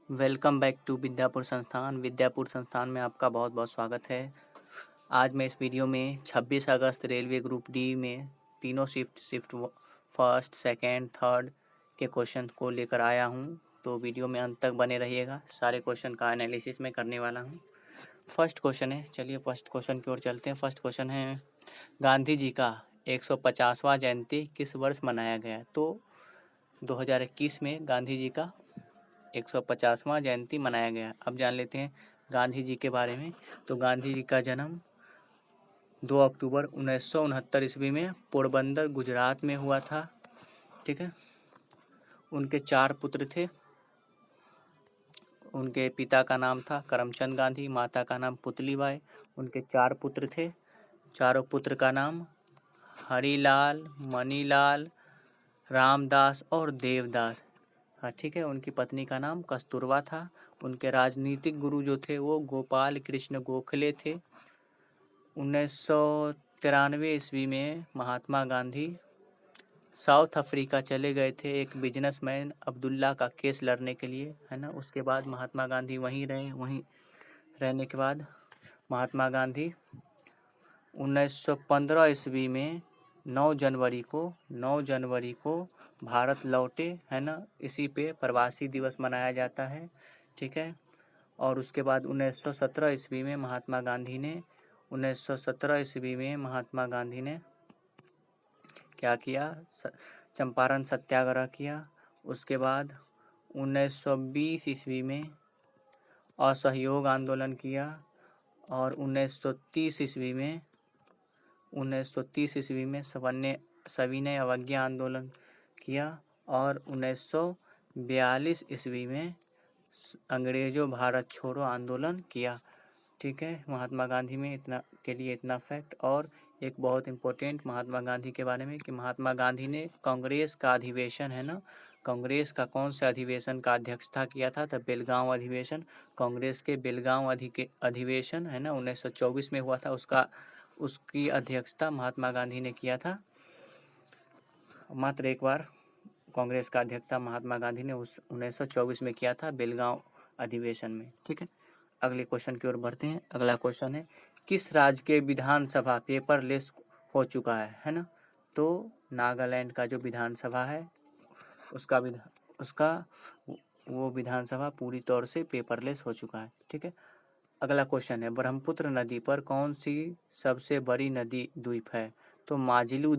Welcome back to Vidyapur संस्थान। विद्यापुर संस्थान में आपका बहुत बहुत स्वागत है। आज मैं इस वीडियो में 26 अगस्त रेलवे ग्रुप डी में तीनों शिफ्ट फर्स्ट, सेकेंड, थर्ड के क्वेश्चन को लेकर आया हूं। तो वीडियो में अंत तक बने रहिएगा। सारे क्वेश्चन का एनालिसिस मैं करने वाला हूं। फर्स्ट क्वेश्चन है, चलिए फर्स्ट क्वेश्चन की ओर चलते हैं। फर्स्ट क्वेश्चन है, गांधी जी का 150वां जयंती किस वर्ष मनाया गया? तो 2021 में गांधी जी का 150वां जयंती मनाया गया। अब जान लेते हैं गांधी जी के बारे में। तो गांधी जी का जन्म 2 अक्टूबर 1969 ईस्वी में पोरबंदर गुजरात में हुआ था। ठीक है। उनके 4 पुत्र थे। उनके पिता का नाम था करमचंद गांधी, माता का नाम पुतलीबाई। उनके 4 पुत्र थे। चारों पुत्र का नाम हरिलाल, मणिलाल, रामदास और देवदास। हाँ ठीक है। उनकी पत्नी का नाम कस्तूरबा था। उनके राजनीतिक गुरु जो थे वो गोपाल कृष्ण गोखले थे। 1993 ईस्वी में महात्मा गांधी साउथ अफ्रीका चले गए थे एक बिजनेसमैन अब्दुल्ला का केस लड़ने के लिए, है ना। उसके बाद महात्मा गांधी वहीं रहे। वहीं रहने के बाद महात्मा गांधी 1915 ईस्वी में 9 जनवरी को भारत लौटे, है ना। इसी पे प्रवासी दिवस मनाया जाता है। ठीक है। और उसके बाद 1917 ईस्वी में महात्मा गांधी ने क्या किया? चंपारण सत्याग्रह किया। उसके बाद 1920 ईस्वी में असहयोग आंदोलन किया। और 1930 ईस्वी में सविनय अवज्ञा आंदोलन किया। और 1942 ईस्वी में अंग्रेजों भारत छोड़ो आंदोलन किया। ठीक है। महात्मा गांधी में इतना फैक्ट। और एक बहुत इम्पोर्टेंट महात्मा गांधी के बारे में कि महात्मा गांधी ने कांग्रेस का अधिवेशन, है ना, कांग्रेस का कौन से अधिवेशन का अध्यक्षता किया था? तो बेलगांव अधिवेशन। कांग्रेस के बेलगांव अधिवेशन, है ना, 1924 में हुआ था। उसकी अध्यक्षता महात्मा गांधी ने किया था। मात्र एक बार कांग्रेस का अध्यक्षता महात्मा गांधी ने 1924 में किया था, बेलगांव अधिवेशन में। ठीक है। अगले क्वेश्चन की ओर बढ़ते हैं। अगला क्वेश्चन है, किस राज्य के विधानसभा पेपरलेस हो चुका है ना? तो नागालैंड का जो विधानसभा है उसका वो विधानसभा पूरी तौर से पेपरलेस हो चुका है। ठीक है। अगला क्वेश्चन है, ब्रह्मपुत्र नदी पर कौन सी सबसे बड़ी नदी द्वीप है? तो माजुली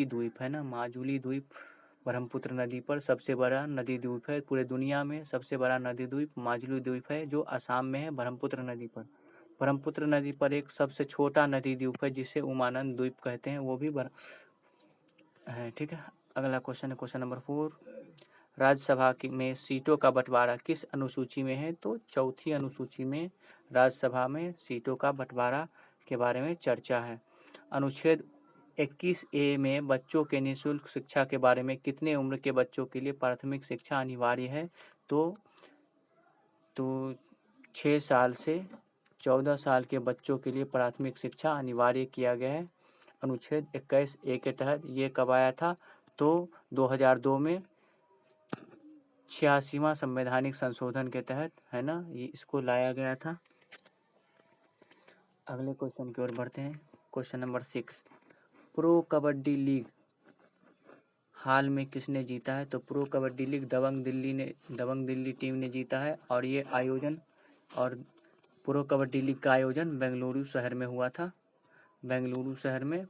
द्वीप, है ना। माजुली द्वीप ब्रह्मपुत्र नदी पर सबसे बड़ा नदी द्वीप है। पूरे दुनिया में सबसे बड़ा नदी द्वीप माजुली द्वीप है, जो असम में है। ब्रह्मपुत्र नदी पर एक सबसे छोटा नदी द्वीप है जिसे उमानंद द्वीप कहते हैं, वो भी है। ठीक है। अगला क्वेश्चन है क्वेश्चन नंबर 4, राज्यसभा में सीटों का बंटवारा किस अनुसूची में है? तो चौथी अनुसूची में राज्यसभा में सीटों का बंटवारा के बारे में चर्चा है। अनुच्छेद 21A में बच्चों के निःशुल्क शिक्षा के बारे में कितने उम्र के बच्चों के लिए प्राथमिक शिक्षा अनिवार्य है? तो 6 साल से 14 साल के बच्चों के लिए प्राथमिक शिक्षा अनिवार्य किया गया है। अनुच्छेद 21A के तहत ये कब आया था? तो 2002 में 86वां संवैधानिक संशोधन के तहत, है ना, ये इसको लाया गया था। अगले क्वेश्चन की ओर बढ़ते हैं। Question number 6, pro kabaddi league हाल में किसने जीता है? तो pro kabaddi league Dabang Delhi team ने जीता है। और प्रो कबड्डी लीग का आयोजन बेंगलुरु शहर में हुआ था। बेंगलुरु शहर में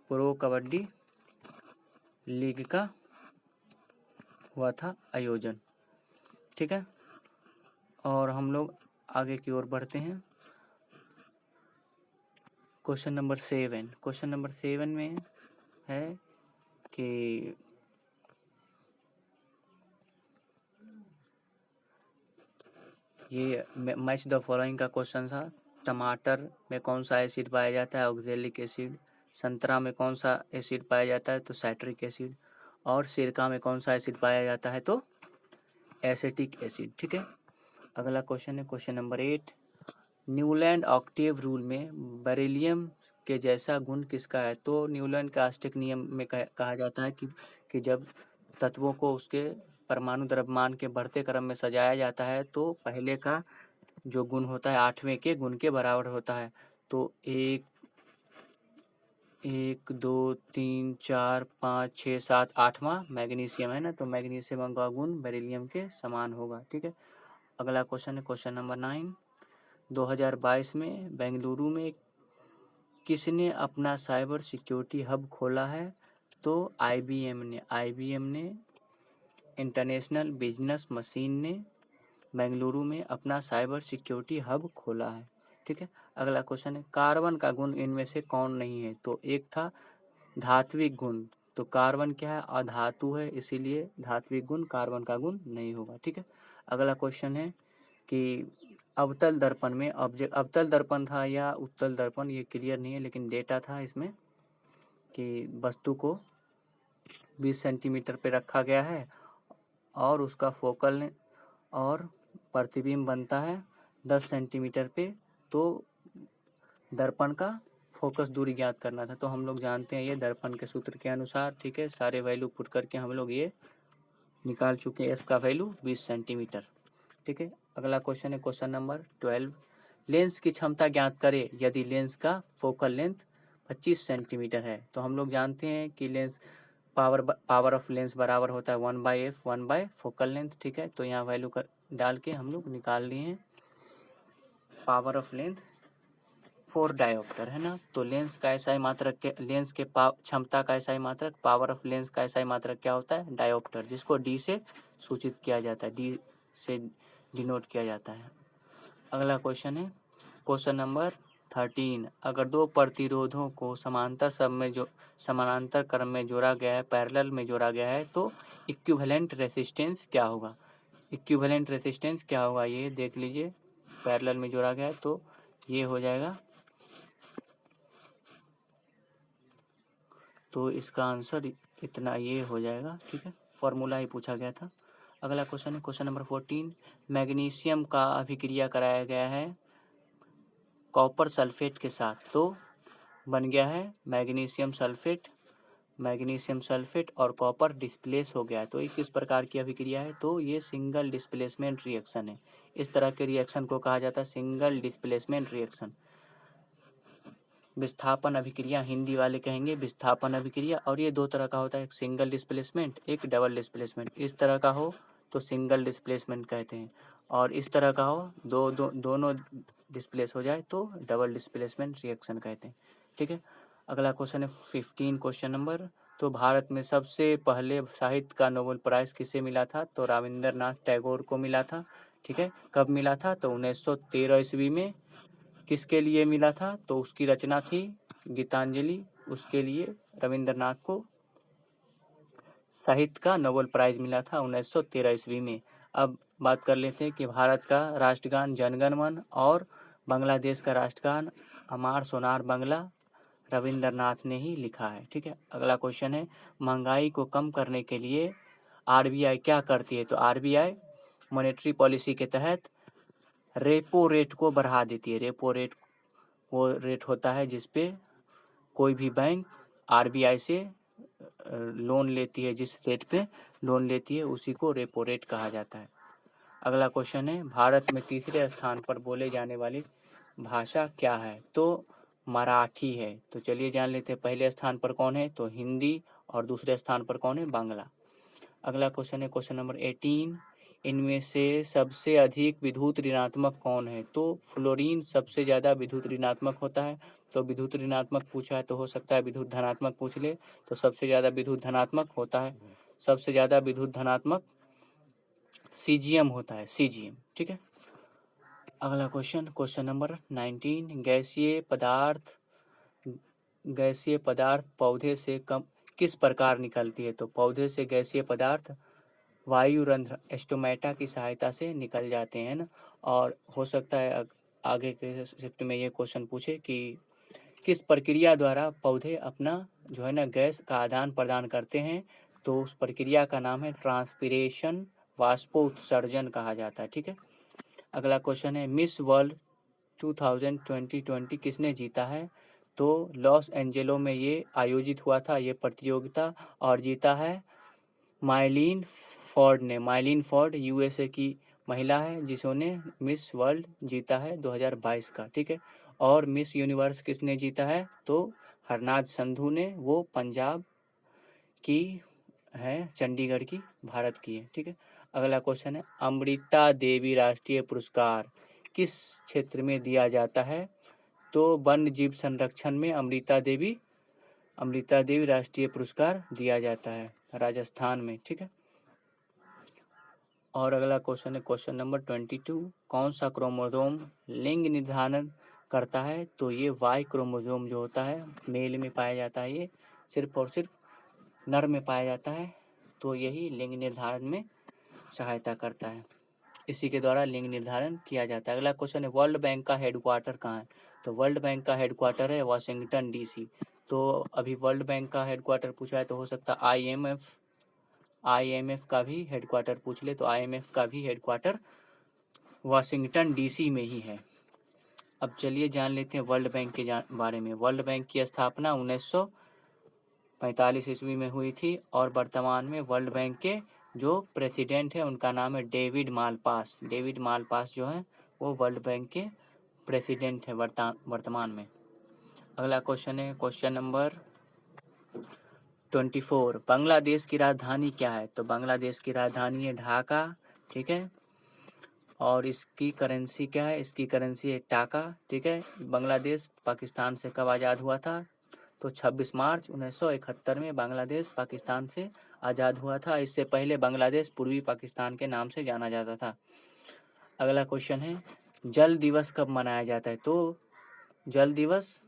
प्रो कबड्डी लीग का हुआ था आयोजन। ठीक है। और हम लोग आगे की ओर बढ़ते हैं। क्वेश्चन नंबर 7 में है कि ये मैच द फॉलोइंग का क्वेश्चन था। टमाटर में कौन सा एसिड पाया जाता है? Oxalic acid. संतरा में कौन सा एसिड पाया जाता है? तो साइट्रिक एसिड। और सिरका में कौन सा एसिड पाया जाता है? तो एसिटिक एसिड। ठीक है। अगला क्वेश्चन है question number 8, Newland octave rule में बेरिलियम के जैसा गुण किसका है? तो न्यूलैंड का अष्टक नियम में कहा जाता है कि जब तत्वों को उसके परमाणु द्रव्यमान के बढ़ते क्रम में सजाया जाता है तो पहले का जो गुण होता है 8वें के गुण के बराबर होता है। तो 1 2 3 4 5 6 7 8वां मैग्नीशियम है ना, तो मैग्नीशियम का गुण बेरिलियम के समान होगा। ठीक है, अगला क्वेश्चन है क्वेश्चन नंबर 9। 2022 में बेंगलुरु में किसने अपना साइबर सिक्योरिटी हब खोला है? तो IBM ने इंटरनेशनल बिजनेस मशीन ने बेंगलुरु में अपना साइबर सिक्योरिटी हब खोला है। ठीक है, अगला क्वेश्चन है कार्बन का गुण इनमें से कौन नहीं है? तो एक था धात्विक गुण, तो कार्बन क्या है? अधातु है, इसीलिए धात्विक गुण कार्बन का गुण नहीं होगा। ठीक है, अगला क्वेश्चन है कि अवतल दर्पण में अवतल दर्पण था या उत्तल दर्पण, ये क्लियर नहीं है, लेकिन डेटा था इसमें कि वस्तु को 20 सेंटीमीटर पे रखा गया है और उसका फोकल और प्रतिबिंब बनता है 10 सेंटीमीटर पे, तो दर्पण का फोकस दूरी ज्ञात करना था। तो हम लोग जानते हैं ये दर्पण के सूत्र के अनुसार। ठीक है, सारे वैल्यू पुट करके हम लोग ये निकाल चुके हैं, एफ का वैल्यू 20 सेंटीमीटर। ठीक है, अगला क्वेश्चन है क्वेश्चन नंबर 12। लेंस की क्षमता ज्ञात करें यदि लेंस का फोकल लेंथ 25 सेंटीमीटर है। तो हम लोग जानते हैं कि लेंस पावर ऑफ लेंस बराबर होता है 1/f 1 फोकल लेंथ। ठीक है, तो यहाँ वैल्यू डाल के हम लोग निकाल लिए हैं पावर ऑफ लेंथ 4 डायोप्टर है ना। तो लेंस का एसआई मात्रक के लेंस के क्षमता का एसआई मात्रक पावर ऑफ लेंस का एसआई मात्रक क्या होता है? डायोप्टर, जिसको डी से सूचित किया जाता है, डी से डिनोट किया जाता है। अगला क्वेश्चन है क्वेश्चन नंबर 13। अगर दो प्रतिरोधों को समानांतर क्रम में जोड़ा गया है, पैरेलल में जोड़ा गया है, तो इक्विवेलेंट रेसिस्टेंस क्या होगा? इक्विवेलेंट रेसिस्टेंस क्या होगा ये देख लीजिए। पैरेलल में जोड़ा गया है तो ये हो जाएगा, तो इसका आंसर इतना ये हो जाएगा। ठीक है, फॉर्मूला ही पूछा गया था। अगला क्वेश्चन है क्वेश्चन नंबर 14। मैग्नीशियम का अभिक्रिया कराया गया है कॉपर सल्फेट के साथ, तो बन गया है मैग्नीशियम सल्फेट और कॉपर डिस्प्लेस हो गया है। तो ये किस प्रकार की अभिक्रिया है? तो ये सिंगल डिस्प्लेसमेंट रिएक्शन है। इस तरह के रिएक्शन को कहा जाता है सिंगल डिस्प्लेसमेंट रिएक्शन। विस्थापन अभिक्रिया हिंदी वाले कहेंगे विस्थापन अभिक्रिया, और ये दो तरह का होता है, एक सिंगल डिस्प्लेसमेंट, एक डबल डिस्प्लेसमेंट। इस तरह का हो तो सिंगल डिस्प्लेसमेंट कहते हैं, और इस तरह का हो दोनों डिस्प्लेस हो जाए तो डबल डिस्प्लेसमेंट रिएक्शन कहते हैं। ठीक है, अगला क्वेश्चन है 15 क्वेश्चन नंबर। तो भारत में सबसे पहले साहित्य का नोबेल प्राइज़ किसे मिला था? तो रविंद्रनाथ टैगोर को मिला था। ठीक है, कब मिला था? तो 1913 ईस्वी में। किसके लिए मिला था? तो उसकी रचना थी गीतांजलि, उसके लिए रविंद्रनाथ को साहित्य का नोबेल प्राइज़ मिला था 1913 ईस्वी में। अब बात कर लेते हैं कि भारत का राष्ट्रगान जनगण मन और बांग्लादेश का राष्ट्रगान अमार सोनार बांग्ला रविंद्रनाथ ने ही लिखा है। ठीक है, अगला क्वेश्चन है महंगाई को कम करने के लिए आरबीआई क्या करती है? तो आरबीआई मॉनेटरी पॉलिसी के तहत रेपो रेट को बढ़ा देती है। रेपो रेट वो रेट होता है जिस पे कोई भी बैंक आरबीआई से लोन लेती है, जिस रेट पे लोन लेती है उसी को रेपो रेट कहा जाता है। अगला क्वेश्चन है भारत में तीसरे स्थान पर बोले जाने वाली भाषा क्या है? तो मराठी है। तो चलिए जान लेते हैं पहले स्थान पर कौन है? तो हिंदी, और दूसरे स्थान पर कौन है? बांग्ला। अगला क्वेश्चन है क्वेश्चन नंबर 18। इनमें से सबसे अधिक विद्युत ऋणात्मक कौन है? तो फ्लोरीन सबसे ज़्यादा विद्युत ऋणात्मक होता है। तो विद्युत ऋणात्मक पूछा है तो हो सकता है विद्युत धनात्मक पूछ ले, तो सबसे ज़्यादा विद्युत धनात्मक होता है, सबसे ज़्यादा विद्युत धनात्मक सीजियम होता है, सीजियम। ठीक है, अगला क्वेश्चन नंबर 19। गैसीय पदार्थ पौधे से किस प्रकार निकलती है? तो पौधे से गैसीय पदार्थ वायु रंध्र एस्टोमेटा की सहायता से निकल जाते हैं ना। और हो सकता है आगे के शिफ्ट में ये क्वेश्चन पूछे कि किस प्रक्रिया द्वारा पौधे अपना जो है ना गैस का आदान प्रदान करते हैं? तो उस प्रक्रिया का नाम है ट्रांसपिरेशन, वाष्पोत्सर्जन कहा जाता है। ठीक है, अगला क्वेश्चन है मिस वर्ल्ड 2020 किसने जीता है? तो लॉस एंजेलो में ये आयोजित हुआ था ये प्रतियोगिता, और जीता है माइलिन फोर्ड यूएसए की महिला है जिन्होंने मिस वर्ल्ड जीता है 2022 का, ठीक है। और मिस यूनिवर्स किसने जीता है, तो हरनाज संधू ने, वो पंजाब की है, चंडीगढ़ की, भारत की है, ठीक है। अगला क्वेश्चन है, अमृता देवी राष्ट्रीय पुरस्कार किस क्षेत्र में दिया जाता है, तो वन्य जीव संरक्षण में अमृता देवी राष्ट्रीय पुरस्कार दिया जाता है राजस्थान में, ठीक है। और अगला क्वेश्चन है क्वेश्चन नंबर 22, कौन सा क्रोमोसोम लिंग निर्धारण करता है, तो ये वाई क्रोमोसोम जो होता है मेल में पाया जाता है, ये सिर्फ और सिर्फ नर में पाया जाता है, तो यही लिंग निर्धारण में सहायता करता है, इसी के द्वारा लिंग निर्धारण किया जाता है। अगला क्वेश्चन है, वर्ल्ड बैंक का हेडक्वार्टर कहाँ है, तो वर्ल्ड बैंक का हेडक्वार्टर है वाशिंगटन डीसी। तो अभी वर्ल्ड बैंक का हेडक्वार्टर पूछा है तो हो सकता है आईएमएफ का भी हेडक्वार्टर पूछ ले, तो आईएमएफ का भी हेडक्वार्टर वाशिंगटन डीसी में ही है। अब चलिए जान लेते हैं वर्ल्ड बैंक के बारे में। वर्ल्ड बैंक की स्थापना 1945 ईस्वी में हुई थी और वर्तमान में वर्ल्ड बैंक के जो प्रेसिडेंट है उनका नाम है डेविड मालपास। डेविड मालपास जो है वो वर्ल्ड बैंक के प्रेसिडेंट है वर्तमान में। अगला क्वेश्चन है क्वेश्चन नंबर 24, बांग्लादेश की राजधानी क्या है, तो बांग्लादेश की राजधानी है ढाका, ठीक है। और इसकी करेंसी क्या है, इसकी करेंसी है टाका, ठीक है। बांग्लादेश पाकिस्तान से कब आज़ाद हुआ था, तो 26 मार्च 1971 में बांग्लादेश पाकिस्तान से आज़ाद हुआ था। इससे पहले बांग्लादेश पूर्वी पाकिस्तान के नाम से जाना जाता था। अगला क्वेश्चन है, जल दिवस कब मनाया जाता है, तो जल दिवस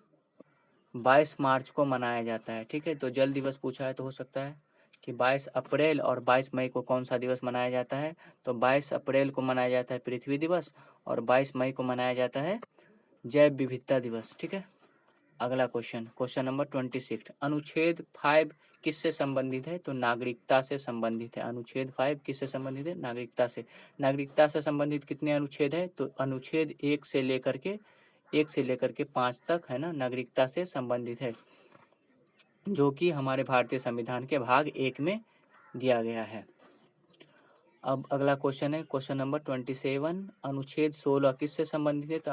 22 मार्च को मनाया जाता है, ठीक है। तो जल दिवस पूछा है तो हो सकता है कि 22 अप्रैल और 22 मई को कौन सा दिवस मनाया जाता है, तो 22 अप्रैल को मनाया जाता है पृथ्वी दिवस और 22 मई को मनाया जाता है जैव विविधता दिवस, ठीक है। अगला क्वेश्चन नंबर 26, अनुच्छेद 5 किससे संबंधित है, तो नागरिकता से संबंधित है। अनुच्छेद 5 किससे संबंधित है, नागरिकता से। नागरिकता से संबंधित कितने अनुच्छेद है, तो अनुच्छेद 1 से लेकर के 5 तक है ना, नागरिकता से संबंधित है, जो कि हमारे भारतीय संविधान के भाग 1 में दिया गया है। अब अगला क्वेश्चन है क्वेश्चन नंबर 27, अनुच्छेद 16 किससे संबंधित है, तो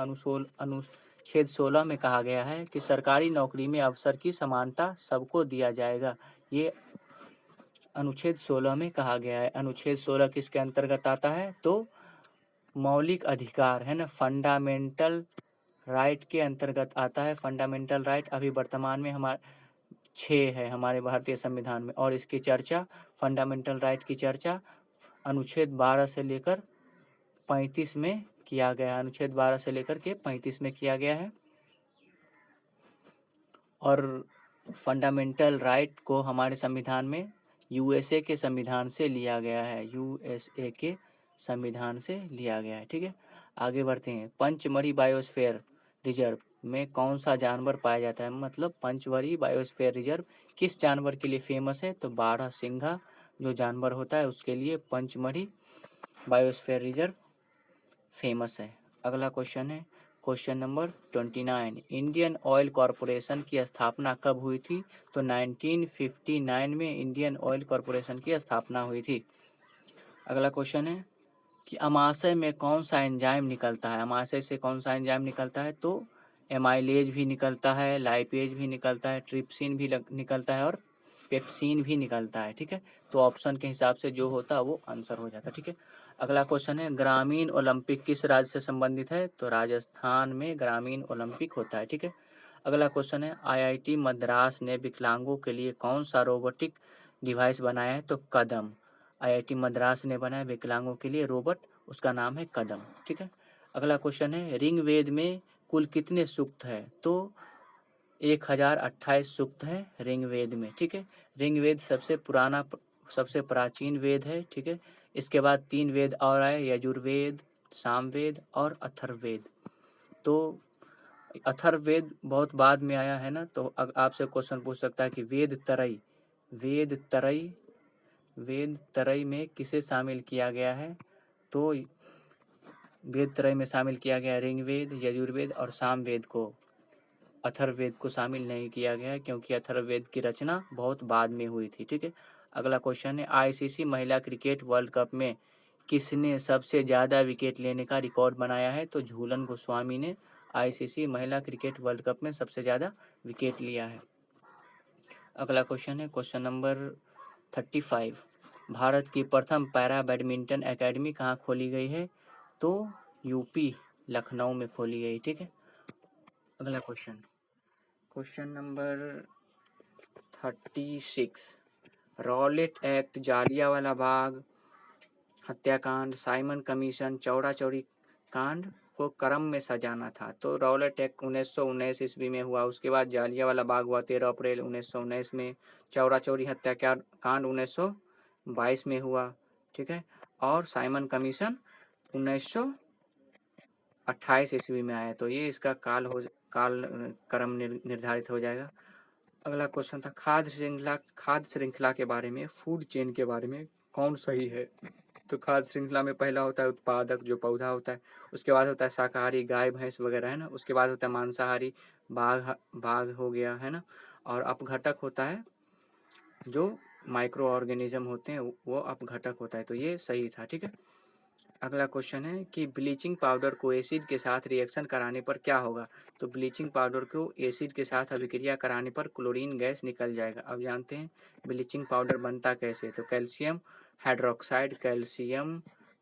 अनुच्छेद 16 में कहा गया है कि सरकारी नौकरी में अवसर की समानता सबको दिया जाएगा, ये अनुच्छेद 16 में कहा गया है। अनुच्छेद 16 किसके अंतर्गत आता है, तो मौलिक अधिकार है ना, फंडामेंटल राइट के अंतर्गत आता है। फंडामेंटल राइट अभी वर्तमान में हमारे 6 है हमारे भारतीय संविधान में, और इसकी चर्चा, फंडामेंटल राइट की चर्चा अनुच्छेद 12 से लेकर 35 में किया गया है। अनुच्छेद 12 से लेकर के 35 में किया गया है। और फंडामेंटल राइट को हमारे संविधान में यूएसए के संविधान से लिया गया है, यूएसए के संविधान से लिया गया है, ठीक है। आगे बढ़ते हैं, पंचमढ़ी बायोस्फीयर रिजर्व में कौन सा जानवर पाया जाता है, मतलब पंचमढ़ी बायोस्फीयर रिजर्व किस जानवर के लिए फेमस है, तो बारहसिंघा जो जानवर होता है उसके लिए पंचमढ़ी बायोस्फीयर रिजर्व फेमस है। अगला क्वेश्चन है question number 29, Indian oil corporation की स्थापना कब हुई थी, तो 1959 में इंडियन ऑयल कॉरपोरेशन की स्थापना हुई थी। अगला क्वेश्चन है कि अमाशय में कौन सा एंजाइम निकलता है, अमाशय से कौन सा एंजाइम निकलता है, तो एमाइलेज भी निकलता है, लाइपेज भी निकलता है, ट्रिप्सिन भी निकलता है और पेप्सिन भी निकलता है, ठीक है। तो ऑप्शन के हिसाब से जो होता है वो आंसर हो जाता है, ठीक है। अगला क्वेश्चन है, ग्रामीण ओलंपिक किस राज्य से संबंधित है, तो राजस्थान में ग्रामीण ओलंपिक होता है, ठीक है। अगला क्वेश्चन है, आईआईटी मद्रास ने विकलांगों के लिए कौन सा रोबोटिक डिवाइस बनाया है, तो कदम। आईआईटी मद्रास ने बनाया विकलांगों के लिए रोबोट, उसका नाम है कदम, ठीक है। अगला क्वेश्चन है, ऋग्वेद में कुल कितने सूक्त है, तो 1028 सूक्त है ऋग्वेद में, ठीक है। ऋग्वेद सबसे प्राचीन वेद है, ठीक है। इसके बाद 3 वेद और आए, यजुर्वेद, सामवेद और अथर्ववेद। तो अथर्ववेद बहुत बाद में आया है ना, तो आपसे क्वेश्चन पूछ सकता है कि वेद तरई में किसे शामिल किया गया है, तो वेद त्रय में शामिल किया गया ऋग्वेद, यजुर्वेद और सामवेद को। अथर्ववेद को शामिल नहीं किया गया क्योंकि अथर्ववेद की रचना बहुत बाद में हुई थी, ठीक है। अगला क्वेश्चन है आईसीसी महिला क्रिकेट वर्ल्ड कप में किसने सबसे ज़्यादा विकेट लेने का रिकॉर्ड बनाया है? तो झूलन गोस्वामी ने आईसीसी महिला क्रिकेट वर्ल्ड कप में सबसे ज़्यादा विकेट लिया है। अगला क्वेश्चन है क्वेश्चन नंबर 35। भारत की प्रथम पैरा बैडमिंटन एकेडमी कहाँ खोली गई है? तो यूपी लखनऊ में खोली गई। ठीक है। अगला question number 36। Rowlatt act, Jallianwala Bagh हत्याकांड, साइमन कमीशन, चौरा चौरी कांड को क्रम में सजाना था। तो रॉलेट एक्ट 1919 ईस्वी में हुआ, उसके बाद जालियांवाला बाग हुआ 13 अप्रैल 1919 में, चौरा चौरी हत्याकांड 1922 में हुआ। ठीक है। और साइमन कमीशन 1928 ईस्वी में आया। तो ये इसका काल क्रम निर्धारित हो जाएगा। अगला क्वेश्चन था खाद्य श्रृंखला के बारे में, फूड चेन के बारे में कौन सही है? तो खाद्य श्रृंखला में पहला होता है उत्पादक, जो पौधा होता है। उसके बाद होता है शाकाहारी, गाय भैंस वगैरह, है ना। उसके बाद होता है मांसाहारी, बाघ हो गया, है ना। और अपघटक होता है, जो माइक्रो ऑर्गेनिज्म होते हैं वो अपघटक होता है। तो ये सही था। ठीक है। अगला क्वेश्चन है कि ब्लीचिंग पाउडर को एसिड के साथ रिएक्शन कराने पर क्या होगा? तो ब्लीचिंग पाउडर को एसिड के साथ अभिक्रिया कराने पर क्लोरीन गैस निकल जाएगा। अब जानते हैं ब्लीचिंग पाउडर बनता कैसे। तो कैल्शियम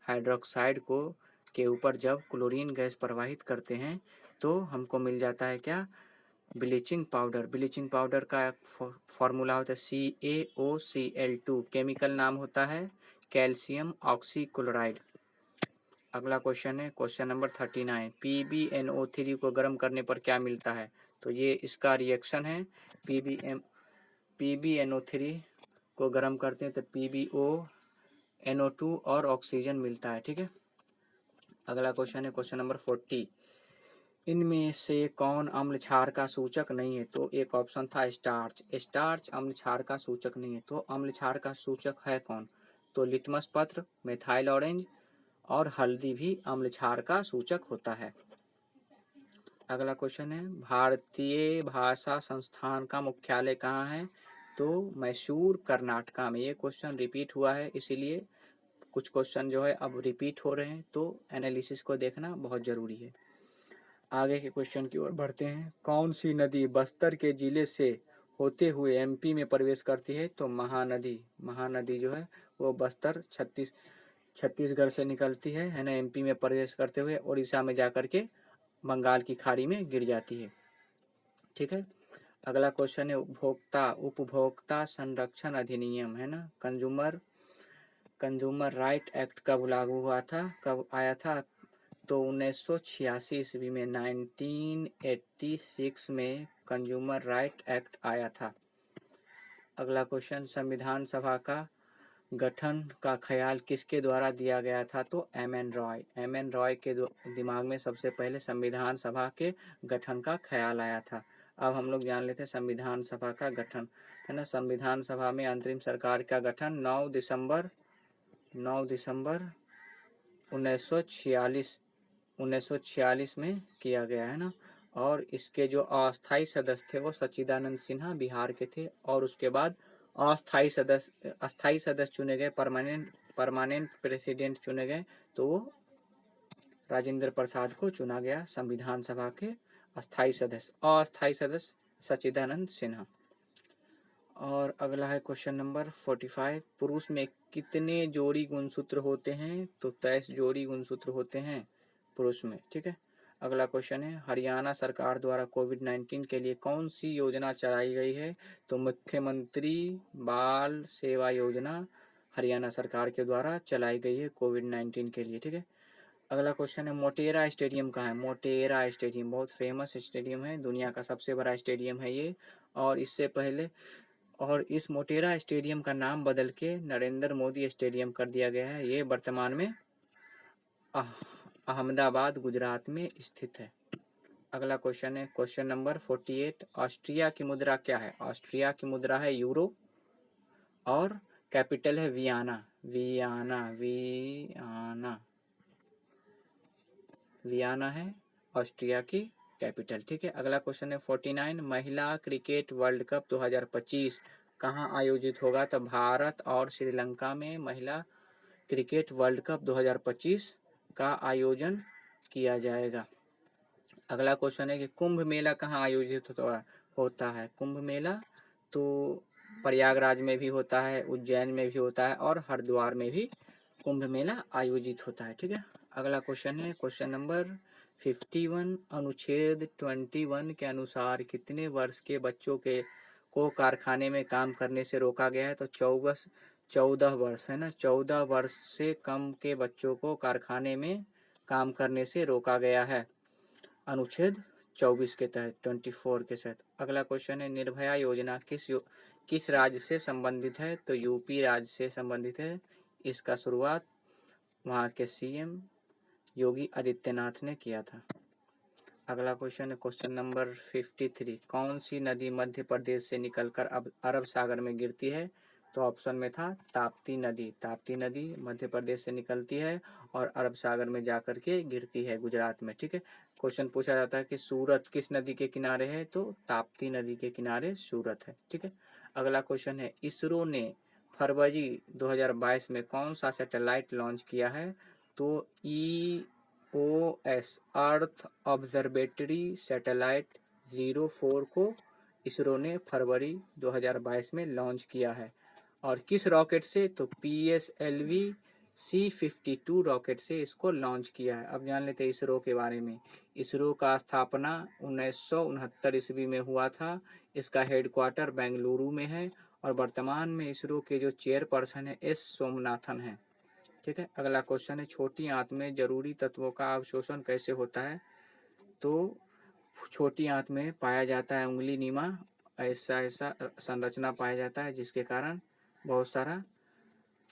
हाइड्रोक्साइड को के ऊपर जब क्लोरीन गैस प्रवाहित करते हैं तो हमको मिल जाता है क्या? Bleaching powder. ब्लीचिंग पाउडर का फॉर्मूला होता है CaOCl2। केमिकल नाम होता है कैल्शियम ऑक्सीक्लोराइड। अगला क्वेश्चन है क्वेश्चन नंबर 39। PbNO3 को गर्म करने पर क्या मिलता है? तो ये इसका रिएक्शन है। PbNO3 को गर्म करते हैं तो PbONO2 और ऑक्सीजन मिलता है। ठीक है। अगला क्वेश्चन है क्वेश्चन नंबर 40। इनमें से कौन अम्ल क्षार का सूचक नहीं है? तो एक ऑप्शन था स्टार्च अम्ल क्षार का सूचक नहीं है। तो अम्ल क्षार का सूचक है कौन? तो लिटमस पत्र, मिथाइल ऑरेंज और हल्दी भी अम्ल क्षार का सूचक होता है। अगला क्वेश्चन है भारतीय भाषा संस्थान का मुख्यालय कहाँ है? तो मैसूर कर्नाटका में। ये क्वेश्चन रिपीट हुआ है, इसीलिए कुछ क्वेश्चन जो है अब रिपीट हो रहे हैं, तो एनालिसिस को देखना बहुत जरूरी है। आगे के क्वेश्चन की ओर बढ़ते हैं। कौन सी नदी बस्तर के जिले से होते हुए MP में प्रवेश करती है? तो महानदी जो है वो बस्तर छत्तीसगढ़ से निकलती है ना। MP में प्रवेश करते हुए उड़ीसा में जाकर के बंगाल की खाड़ी में गिर जाती है। ठीक है। अगला क्वेश्चन है उपभोक्ता संरक्षण अधिनियम, है ना। कंज्यूमर राइट एक्ट कब लागू हुआ था, कब आया था? तो 1986 ईस्वी में 1986 में कंज्यूमर राइट एक्ट आया था। अगला क्वेश्चन संविधान सभा का गठन का ख्याल किसके द्वारा दिया गया था? तो M.N. रॉय के दिमाग में सबसे पहले संविधान सभा के गठन का ख्याल आया था। अब हम लोग जान लेते हैं संविधान सभा का गठन, है ना। संविधान सभा में अंतरिम सरकार का गठन 9 दिसंबर 1946 में किया गया, है ना। और इसके जो अस्थायी सदस्य थे वो सच्चिदानंद सिन्हा बिहार के थे। और उसके बाद अस्थायी सदस्य चुने गए, परमानेंट प्रेसिडेंट चुने गए, तो वो राजेंद्र प्रसाद को चुना गया संविधान सभा के अस्थायी सदस्य सच्चिदानंद सिन्हा। और अगला है क्वेश्चन नंबर 45। पुरुष में कितने जोड़ी गुणसूत्र होते हैं? तो 23 जोड़ी गुणसूत्र होते हैं पुरुष में। ठीक है। अगला क्वेश्चन है हरियाणा सरकार द्वारा कोविड-19 के लिए कौन सी योजना चलाई गई है? तो मुख्यमंत्री बाल सेवा योजना हरियाणा सरकार के द्वारा चलाई गई है कोविड-19 के लिए। ठीक है। अगला क्वेश्चन है मोटेरा स्टेडियम कहाँ है? मोटेरा स्टेडियम बहुत फेमस स्टेडियम है, दुनिया का सबसे बड़ा स्टेडियम है ये। और इस मोटेरा स्टेडियम का नाम बदल के नरेंद्र मोदी स्टेडियम कर दिया गया है। ये वर्तमान में अहमदाबाद गुजरात में स्थित है। अगला क्वेश्चन है क्वेश्चन नंबर 48। ऑस्ट्रिया की मुद्रा क्या है? ऑस्ट्रिया की मुद्रा है यूरो और कैपिटल है वियना। वियना है ऑस्ट्रिया की कैपिटल। ठीक है। अगला क्वेश्चन है 49। महिला क्रिकेट वर्ल्ड कप 2025 कहाँ आयोजित होगा? तो भारत और श्रीलंका में महिला क्रिकेट वर्ल्ड कप 2025 का आयोजन किया जाएगा। अगला क्वेश्चन है कि कुंभ मेला कहाँ आयोजित होता है? कुंभ मेला तो प्रयागराज में भी होता है, उज्जैन में भी होता है और हरिद्वार में भी कुंभ मेला आयोजित होता है। ठीक है, अगला क्वेश्चन है क्वेश्चन नंबर 51। अनुच्छेद 21 के अनुसार कितने वर्ष के बच्चों को कारखाने में काम करने से रोका गया है? तो 14 वर्ष है ना, 14 वर्ष से कम के बच्चों को कारखाने में काम करने से रोका गया है अनुच्छेद 24 के तहत, 24 के तहत। अगला क्वेश्चन है निर्भया योजना किस राज्य से संबंधित है? तो यूपी राज्य से संबंधित है। इसका शुरुआत वहाँ के सीएम योगी आदित्यनाथ ने किया था। अगला क्वेश्चन है क्वेश्चन नंबर 53। कौन सी नदी मध्य प्रदेश से निकलकर अब अरब सागर में गिरती है? तो ऑप्शन में था ताप्ती नदी। ताप्ती नदी मध्य प्रदेश से निकलती है और अरब सागर में जाकर के गिरती है गुजरात में। ठीक है, क्वेश्चन पूछा जाता है कि सूरत किस नदी के किनारे है? तो ताप्ती नदी के किनारे सूरत है। ठीक है, अगला क्वेश्चन है इसरो ने फरवरी 2022 में कौन सा सैटेलाइट लॉन्च किया है? तो EOS अर्थ ऑब्जर्वेटरी सैटेलाइट 04 को इसरो ने फरवरी 2022 में लॉन्च किया है। और किस रॉकेट से? तो PSLV C-52 रॉकेट से इसको लॉन्च किया है। अब जान लेते हैं इसरो के बारे में। इसरो का स्थापना 1969 ईस्वी में हुआ था। इसका हेडक्वार्टर बेंगलुरु में है और वर्तमान में इसरो के जो चेयरपर्सन है S सोमनाथन है। ठीक है, अगला क्वेश्चन है छोटी आंत में जरूरी तत्वों का अवशोषण कैसे होता है? तो छोटी आंत में पाया जाता है उंगली नीमा ऐसा संरचना पाया जाता है, जिसके कारण बहुत सारा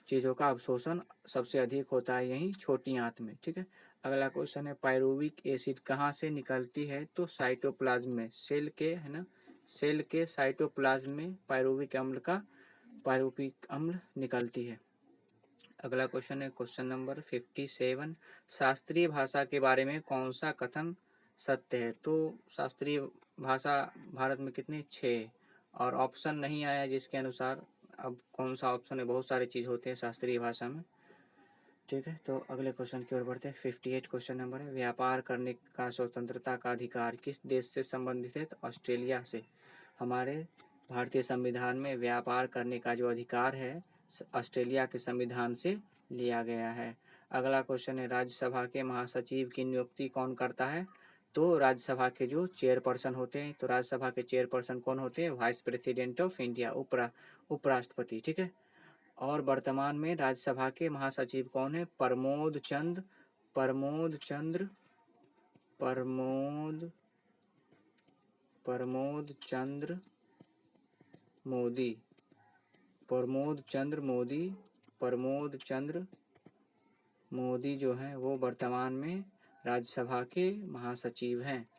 चीज़ों का अवशोषण सबसे अधिक होता है यही छोटी आंत में। ठीक है, अगला क्वेश्चन है पायरुविक एसिड कहाँ से निकलती है? तो साइटोप्लाज्म में, सेल के है ना, सेल के साइटोप्लाज्म में पायरुविक अम्ल निकलती है। अगला क्वेश्चन है क्वेश्चन नंबर 57। शास्त्रीय भाषा के बारे में कौन सा कथन सत्य है? तो शास्त्रीय भाषा भारत में कितने? 6। और ऑप्शन नहीं आया जिसके अनुसार अब कौन सा ऑप्शन है? बहुत सारे चीज़ होते हैं शास्त्रीय भाषा में। ठीक है, तो अगले क्वेश्चन की ओर बढ़ते हैं। 58 क्वेश्चन नंबर है व्यापार करने का स्वतंत्रता का अधिकार किस देश से संबंधित है? तो ऑस्ट्रेलिया से। हमारे भारतीय संविधान में व्यापार करने का जो अधिकार है ऑस्ट्रेलिया के संविधान से लिया गया है। अगला क्वेश्चन है राज्यसभा के महासचिव की नियुक्ति कौन करता है? तो राज्यसभा के जो चेयरपर्सन होते हैं, तो राज्यसभा के चेयरपर्सन कौन होते हैं? वाइस प्रेसिडेंट ऑफ इंडिया, उपराष्ट्रपति। ठीक है, और वर्तमान में राज्यसभा के महासचिव कौन है? प्रमोद चंद्र मोदी जो हैं वो वर्तमान में राज्यसभा के महासचिव हैं।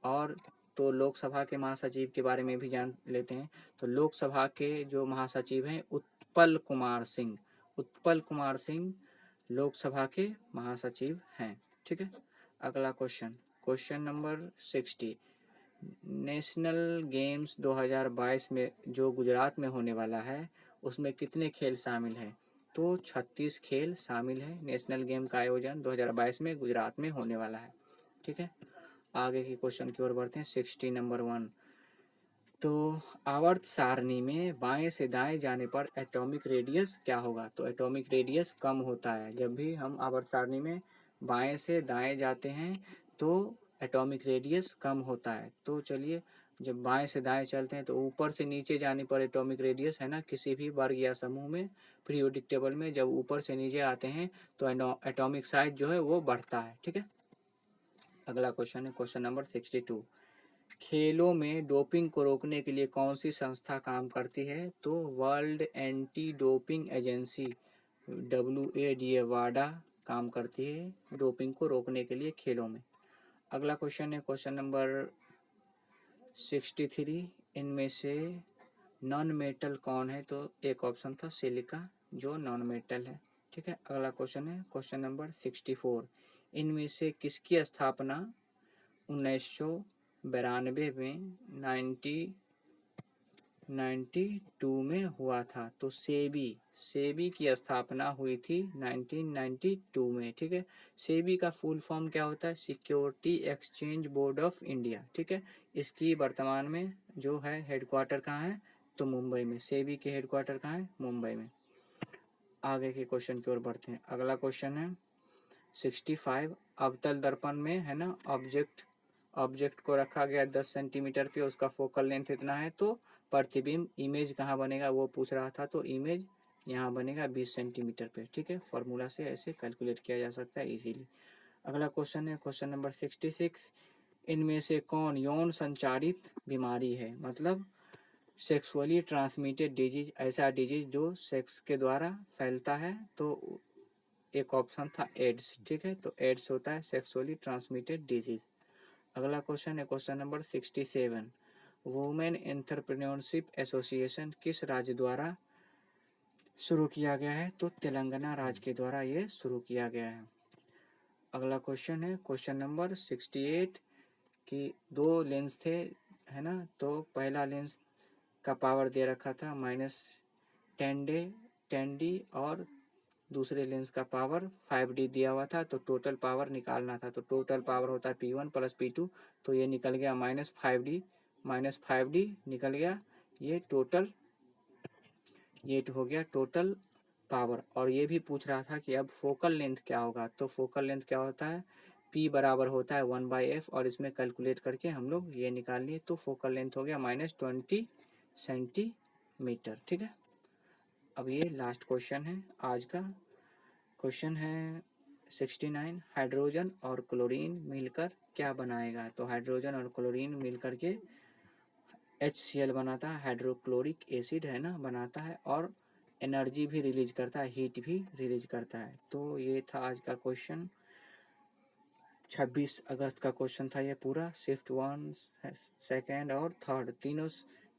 और तो लोकसभा के महासचिव के बारे में भी जान लेते हैं। तो लोकसभा के जो महासचिव हैं उत्पल कुमार सिंह लोकसभा के महासचिव हैं। ठीक है, अगला क्वेश्चन नंबर 60। नेशनल गेम्स 2022 में जो गुजरात में होने वाला है उसमें कितने खेल शामिल हैं? तो 36 खेल शामिल है। नेशनल गेम का आयोजन 2022 में गुजरात में होने वाला है। ठीक है, आगे की क्वेश्चन की ओर बढ़ते हैं। 60 नंबर 1। तो आवर्त सारणी में बाएं से दाएं जाने पर एटॉमिक रेडियस क्या होगा? तो एटॉमिक रेडियस कम होता है। जब भी हम आवर्त सारणी में बाएं से दाएं जाते हैं तो एटॉमिक रेडियस कम होता है। तो चलिए, जब बाएं से दाएं चलते हैं तो ऊपर से नीचे जाने पर एटॉमिक रेडियस है ना, किसी भी वर्ग या समूह में पीरियोडिक टेबल में जब ऊपर से नीचे आते हैं तो एटॉमिक साइज जो है वो बढ़ता है। ठीक है, अगला क्वेश्चन है क्वेश्चन नंबर 62। खेलों में डोपिंग को रोकने के लिए कौन सी संस्था काम करती है? तो world anti doping agency WADA वाडा काम करती है डोपिंग को रोकने के लिए खेलों में। अगला क्वेश्चन है क्वेश्चन नंबर 63। इनमें से नॉन मेटल कौन है? तो एक ऑप्शन था सिलिका जो नॉन मेटल है। ठीक है, अगला क्वेश्चन है क्वेश्चन नंबर 64। इनमें से किसकी स्थापना 1992 में 1992 में हुआ था। तो सेबी की स्थापना हुई थी 1992 में। ठीक है, सेबी का फुल फॉर्म क्या होता है? Security exchange board of India. ठीक है, इसकी वर्तमान में जो है हेडक्वार्टर कहाँ है? तो मुंबई में। सेबी के हेडक्वार्टर कहाँ है? मुंबई में। आगे के क्वेश्चन की ओर बढ़ते हैं। अगला क्वेश्चन है 65। अवतल दर्पण में है ना ऑब्जेक्ट को रखा गया 10 सेंटीमीटर पे, उसका फोकल लेंथ इतना है, तो प्रतिबिंब इमेज कहाँ बनेगा वो पूछ रहा था। तो इमेज यहाँ बनेगा 20 सेंटीमीटर पे। ठीक है, फॉर्मूला से ऐसे कैलकुलेट किया जा सकता है इजीली। अगला क्वेश्चन है क्वेश्चन नंबर 66। इनमें से कौन यौन संचारित बीमारी है? मतलब सेक्सुअली ट्रांसमिटेड डिजीज, ऐसा डिजीज जो सेक्स के द्वारा फैलता है। तो एक ऑप्शन था एड्स। ठीक है, तो एड्स होता है सेक्सुअली ट्रांसमिटेड डिजीज। अगला क्वेश्चन है question number 67। Women entrepreneurship association किस राज्य द्वारा शुरू किया गया है? तो तेलंगाना राज्य के द्वारा ये शुरू किया गया है। अगला क्वेश्चन है क्वेश्चन नंबर 68 कि दो लेंस थे है ना, तो पहला लेंस का पावर दे रखा था -10D और दूसरे लेंस का पावर 5D दिया हुआ था। तो टोटल पावर निकालना था। तो टोटल पावर होता है P1 + P2। तो ये निकल गया -5D निकल गया। ये हो गया टोटल पावर। और ये भी पूछ रहा था कि अब फोकल लेंथ क्या होगा? तो फोकल लेंथ क्या होता है? P बराबर होता है 1/f, और इसमें कैलकुलेट करके हम लोग ये निकाल लिए। तो फोकल लेंथ हो गया -20 सेंटीमीटर। ठीक है, अब ये लास्ट क्वेश्चन है आज का। क्वेश्चन है 69। हाइड्रोजन और क्लोरीन मिलकर क्या बनाएगा? तो हाइड्रोजन और क्लोरीन मिलकर के HCl बनाता है, हाइड्रोक्लोरिक एसिड है ना बनाता है, और एनर्जी भी रिलीज करता है, हीट भी रिलीज करता है। तो ये था आज का क्वेश्चन। 26 अगस्त का क्वेश्चन था ये पूरा। शिफ्ट 1, सेकेंड और थर्ड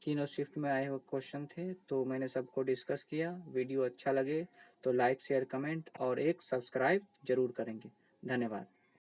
तीनों शिफ्ट में आए हुए क्वेश्चन थे। तो मैंने सबको डिस्कस किया। वीडियो अच्छा लगे तो लाइक शेयर कमेंट और एक सब्सक्राइब जरूर करेंगे। धन्यवाद।